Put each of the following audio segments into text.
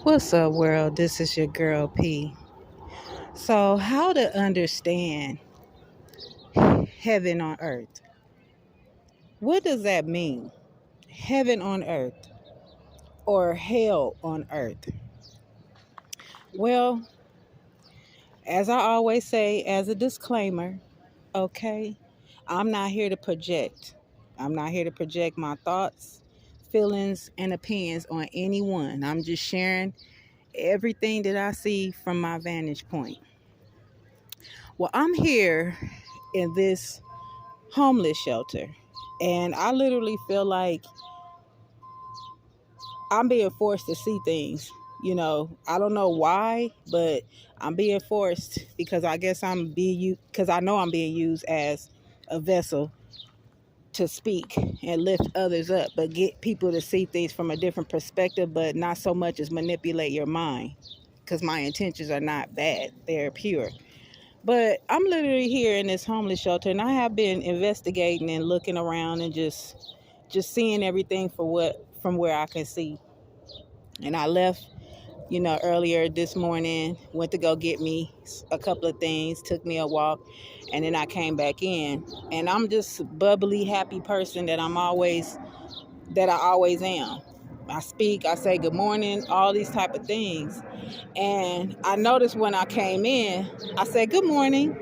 What's up, world? This is your girl P. So, how to understand heaven on earth? What does that mean? Heaven on earth or hell on earth? Well, as I always say, as a disclaimer, okay, I'm not here to project. I'm not here to project my thoughts, feelings, and opinions on anyone. I'm just sharing everything that I see from my vantage point. Well, I'm here in this homeless shelter. And I literally feel like I'm being forced to see things. I don't know why, but I'm being forced because I guess I'm being used because I know I'm being used as a vessel to speak and lift others up, but get people to see things from a different perspective, but not so much as manipulate your mind because my intentions are not bad, they're pure. But I'm literally here in this homeless shelter, and I have been investigating and looking around and just seeing everything for what from where I can see. And I left, earlier this morning, went to go get me a couple of things, took me a walk, and then I came back in. And I'm just a bubbly, happy person that I always am. I speak, I say good morning, all these type of things. And I noticed when I came in, I said good morning,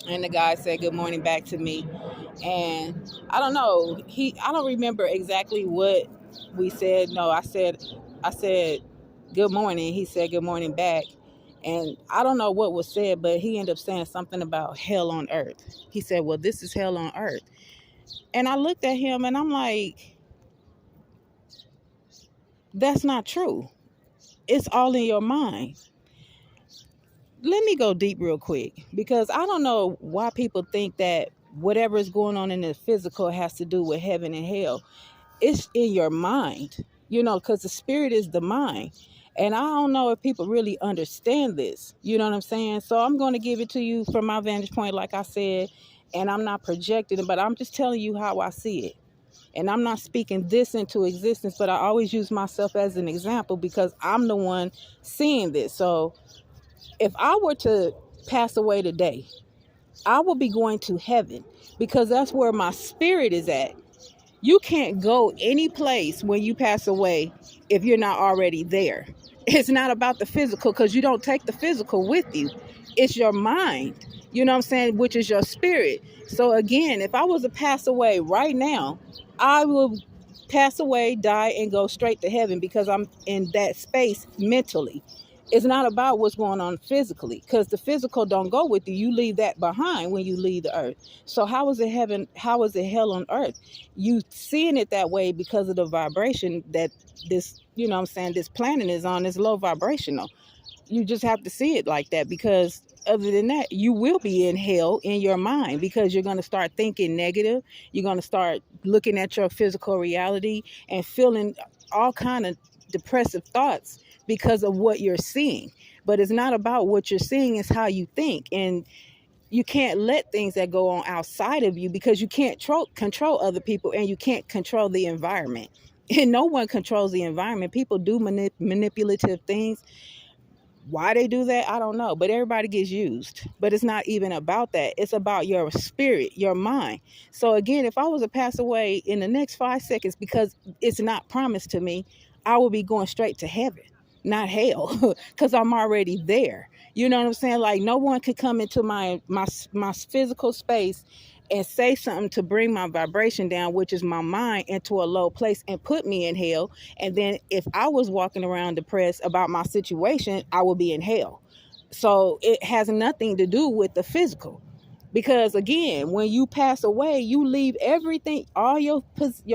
and the guy said good morning back to me. And I don't know, I don't remember exactly what we said. No, I said good morning. He said good morning back. And I don't know what was said, but he ended up saying something about hell on earth. He said, well, this is hell on earth. And I looked at him and I'm like, that's not true. It's all in your mind. Let me go deep real quick because I don't know why people think that whatever is going on in the physical has to do with heaven and hell. It's in your mind, because the spirit is the mind. And I don't know if people really understand this. You know what I'm saying? So I'm going to give it to you from my vantage point, like I said, and I'm not projecting it, but I'm just telling you how I see it. And I'm not speaking this into existence, but I always use myself as an example because I'm the one seeing this. So if I were to pass away today, I will be going to heaven because that's where my spirit is at. You can't go any place when you pass away if you're not already there. It's not about the physical because you don't take the physical with you. It's your mind, you know what I'm saying, which is your spirit. So again, if I was to pass away right now, I will pass away, die, and go straight to heaven because I'm in that space mentally. It's not about what's going on physically because the physical don't go with you. You leave that behind when you leave the earth. So how is it heaven? How is it hell on earth? You seeing it that way because of the vibration that this, this planet is on, is low vibrational. You just have to see it like that because other than that, you will be in hell in your mind because you're going to start thinking negative. You're going to start looking at your physical reality and feeling all kind of depressive thoughts because of what you're seeing. But it's not about what you're seeing, it's how you think. And you can't let things that go on outside of you because you can't control other people and you can't control the environment. And no one controls the environment. People do manipulative things. Why they do that, I don't know. But everybody gets used. But it's not even about that. It's about your spirit, your mind. So again, if I was to pass away in the next 5 seconds because it's not promised to me, I will be going straight to heaven, not hell, because I'm already there. You know what I'm saying? Like no one could come into my physical space and say something to bring my vibration down, which is my mind, into a low place and put me in hell. And then if I was walking around depressed about my situation, I would be in hell. So it has nothing to do with the physical. Because again, when you pass away, you leave everything, all your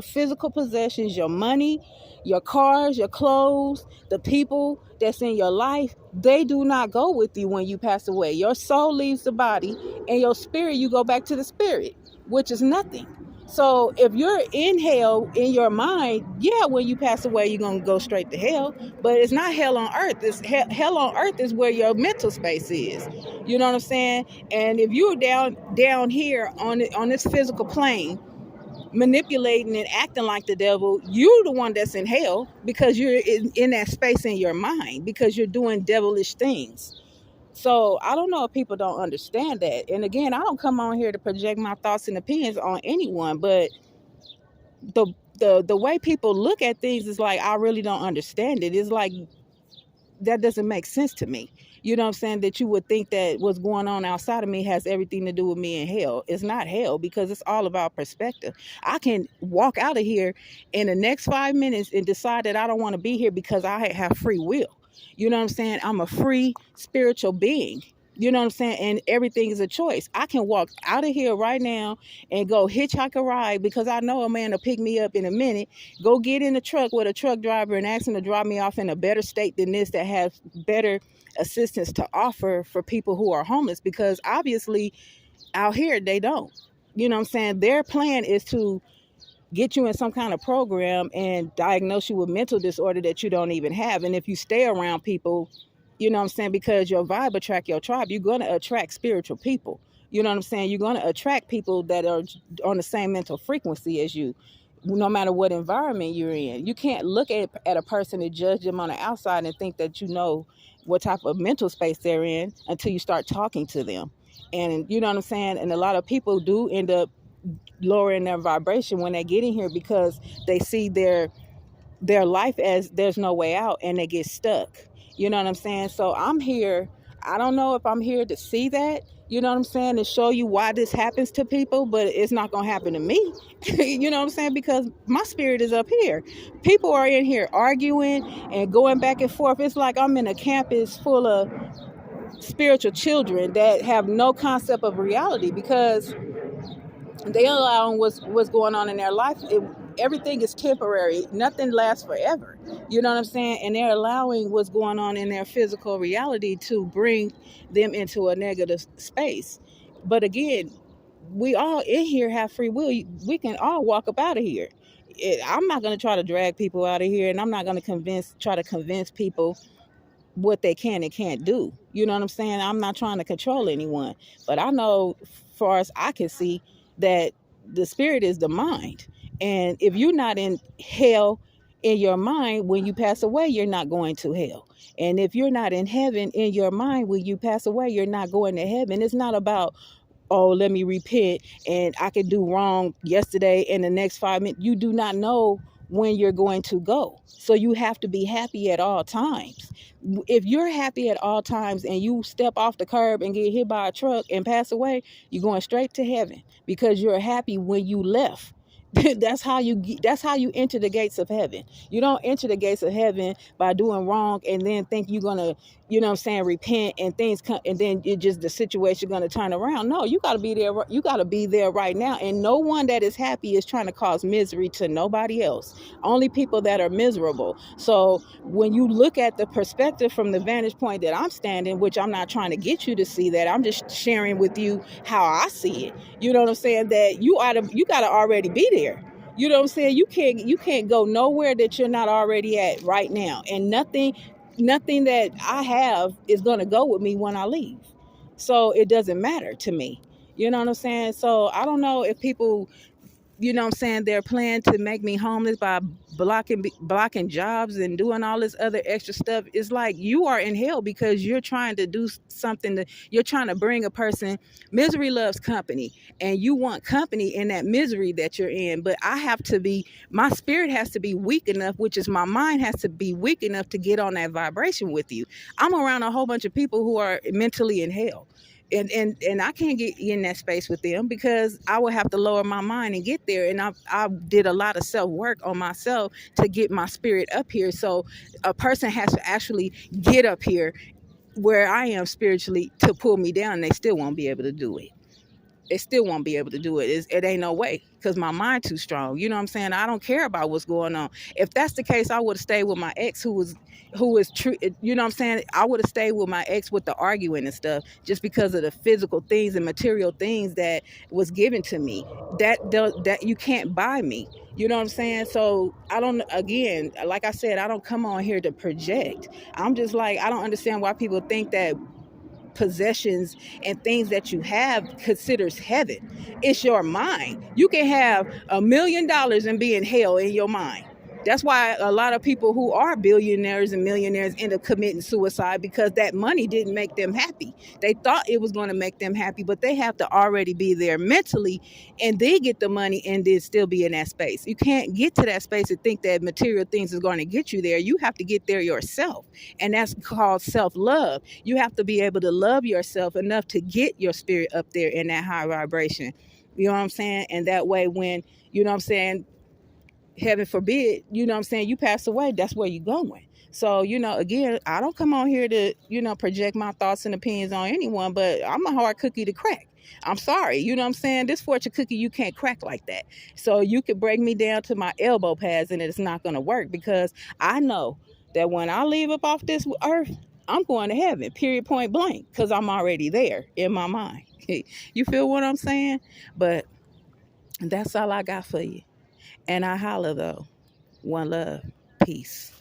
physical possessions, your money, your cars, your clothes, the people that's in your life, they do not go with you when you pass away. Your soul leaves the body and your spirit, you go back to the spirit, which is nothing. So if you're in hell in your mind, yeah, when you pass away, you're going to go straight to hell, but it's not hell on earth. It's hell on earth is where your mental space is. You know what I'm saying? And if you're down here on this physical plane, manipulating and acting like the devil, you're the one that's in hell because you're in that space in your mind because you're doing devilish things. So I don't know if people don't understand that. And again, I don't come on here to project my thoughts and opinions on anyone, but the the way people look at things is like I really don't understand it. It's like that doesn't make sense to me. You know what I'm saying? That you would think that what's going on outside of me has everything to do with me in hell. It's not hell because it's all about perspective. I can walk out of here in the next 5 minutes and decide that I don't want to be here because I have free will. You know what I'm saying? I'm a free spiritual being. You know what I'm saying? And everything is a choice. I can walk out of here right now and go hitchhike a ride because I know a man will pick me up in a minute, go get in the truck with a truck driver and ask him to drop me off in a better state than this that has better assistance to offer for people who are homeless, because obviously out here they don't. You know what I'm saying? Their plan is to get you in some kind of program and diagnose you with mental disorder that you don't even have. And if you stay around people, you know what I'm saying, because your vibe attract your tribe, you're going to attract spiritual people. You know what I'm saying? You're going to attract people that are on the same mental frequency as you, no matter what environment you're in. You can't look at a person and judge them on the outside and think that you know what type of mental space they're in until you start talking to them. And you know what I'm saying? And a lot of people do end up lowering their vibration when they get in here because they see their life as there's no way out and they get stuck. You know what I'm saying? So I'm here. I don't know if I'm here to see that, you know what I'm saying, to show you why this happens to people, but it's not going to happen to me. You know what I'm saying? Because my spirit is up here. People are in here arguing and going back and forth. It's like I'm in a campus full of spiritual children that have no concept of reality because they allow what's going on in their life. Everything is temporary. Nothing lasts forever. You know what I'm saying? And they're allowing what's going on in their physical reality to bring them into a negative space. But again, we all in here have free will. We can all walk up out of here. I'm not going to try to drag people out of here, and I'm not going to try to convince people what they can and can't do. You know what I'm saying? I'm not trying to control anyone, but I know, far as I can see, that the spirit is the mind. And if you're not in hell in your mind when you pass away, you're not going to hell. And if you're not in heaven in your mind when you pass away, you're not going to heaven. It's not about, oh, let me repent and I could do wrong yesterday and the next 5 minutes. You do not know when you're going to go. So you have to be happy at all times. If you're happy at all times and you step off the curb and get hit by a truck and pass away, you're going straight to heaven because you're happy when you left. That's how you enter the gates of heaven. You don't enter the gates of heaven by doing wrong and then think you're gonna, you know what I'm saying, repent and things come and then it just the situation gonna turn around. No, you gotta be there. You gotta be there right now. And no one that is happy is trying to cause misery to nobody else. Only people that are miserable. So when you look at the perspective from the vantage point that I'm standing, which I'm not trying to get you to see that, I'm just sharing with you how I see it. You know what I'm saying? That you gotta already be there. You know what I'm saying? You can't go nowhere that you're not already at right now. And nothing that I have is gonna go with me when I leave. So it doesn't matter to me. You know what I'm saying? So I don't know if people, you know what I'm saying, they're planning to make me homeless by blocking jobs and doing all this other extra stuff. It's like you are in hell because you're trying to do something that you're trying to bring a person. Misery loves company, and you want company in that misery that you're in. But my spirit has to be weak enough, which is my mind has to be weak enough to get on that vibration with you. I'm around a whole bunch of people who are mentally in hell. And I can't get in that space with them because I would have to lower my mind and get there. And I did a lot of self-work on myself to get my spirit up here. So a person has to actually get up here where I am spiritually to pull me down, and they still won't be able to do it. They still won't be able to do it. It ain't no way because my mind too strong. You know what I'm saying? I don't care about what's going on. If that's the case, I would have stayed with my ex who is true. You know what I'm saying? I would have stayed with my ex with the arguing and stuff just because of the physical things and material things that was given to me. That you can't buy me. You know what I'm saying? So again, like I said, I don't come on here to project. I'm just like, I don't understand why people think that possessions and things that you have considers heaven. It's your mind. You can have $1 million and be in hell in your mind. That's why a lot of people who are billionaires and millionaires end up committing suicide, because that money didn't make them happy. They thought it was going to make them happy, but they have to already be there mentally and then get the money and then still be in that space. You can't get to that space and think that material things is going to get you there. You have to get there yourself. And that's called self-love. You have to be able to love yourself enough to get your spirit up there in that high vibration. You know what I'm saying? And that way, when, you know what I'm saying, heaven forbid, you know what I'm saying, you pass away, that's where you're going. So, again, I don't come on here to, project my thoughts and opinions on anyone, but I'm a hard cookie to crack. I'm sorry. You know what I'm saying? This fortune cookie, you can't crack like that. So you could break me down to my elbow pads and it's not going to work, because I know that when I leave up off this earth, I'm going to heaven, period, point blank, because I'm already there in my mind. You feel what I'm saying? But that's all I got for you. And I holla though. One love. Peace.